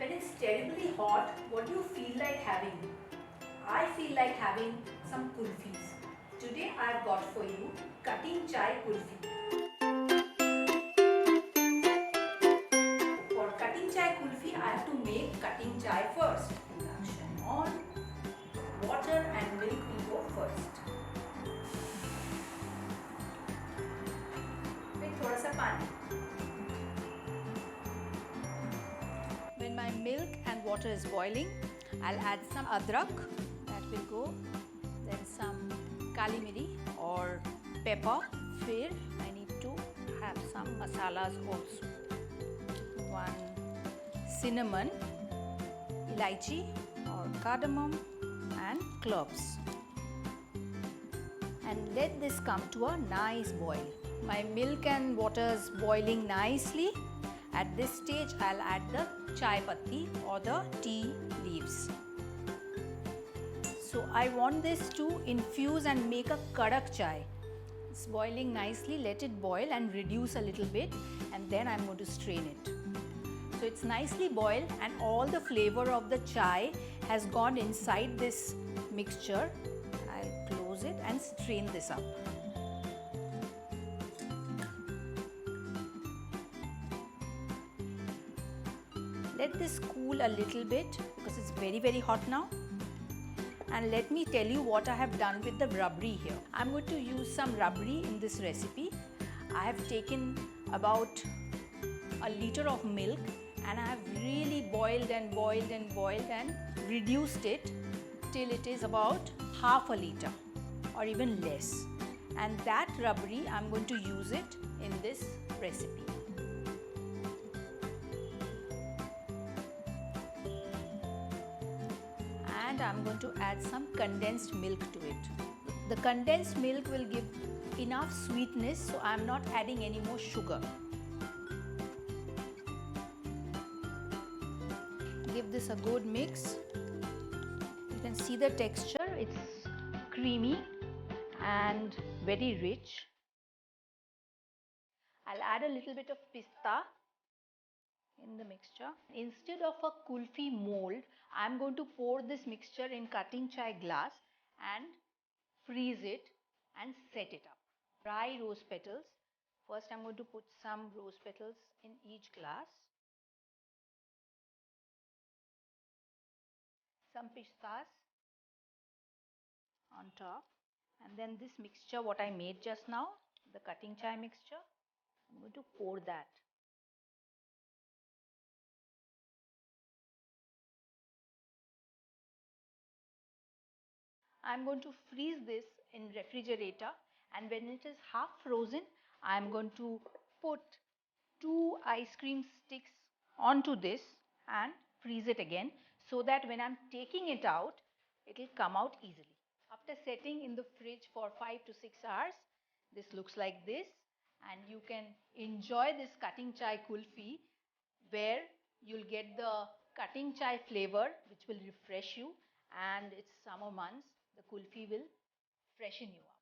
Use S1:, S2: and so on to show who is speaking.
S1: When it's terribly hot, what do you feel like having? I feel like having some kulfis. Today I have got for you cutting chai kulfi. For cutting chai kulfi, I have to make cutting chai first. Reaction on. Water and milk will go first. फिर थोड़ा सा पानी. When my milk and water is boiling, I'll add some adrak, that will go, then some kali miri or pepper. Then I need to have some masalas also. One cinnamon, elaichi or cardamom and cloves. And let this come to a nice boil. My milk and water is boiling nicely. At this stage, I'll add the chai patti or the tea leaves. So I want this to infuse and make a kadak chai. It's boiling nicely, let it boil and reduce a little bit, and then I'm going to strain it. So it's nicely boiled and all the flavor of the chai has gone inside this mixture. I'll close it and strain this up. Let this cool a little bit because it's very hot now. And let me tell you what I have done with the rabri here. I'm going to use some rabri in this recipe. I have taken about a liter of milk and I have really boiled and reduced it till it is about half a liter or even less. And that rabri, I'm going to use it in this recipe. And I'm going to add some condensed milk to it. The condensed milk will give enough sweetness, so I'm not adding any more sugar. Give this a good mix. You can see the texture, it's creamy and very rich. I'll add a little bit of pista in the mixture. Instead of a kulfi mold, I'm going to pour this mixture in cutting chai glass and freeze it and set it up. Dry rose petals. First I'm going to put some rose petals in each glass. Some pistas on top. And then this mixture what I made just now, the cutting chai mixture, I'm going to pour that. I'm going to freeze this in refrigerator, and when it is half frozen, I'm going to put 2 ice cream sticks onto this and freeze it again so that when I'm taking it out, it will come out easily. After setting in the fridge for 5 to 6 hours, this looks like this, and you can enjoy this cutting chai kulfi where you'll get the cutting chai flavor which will refresh you, and it's summer months, the kulfi will freshen you up.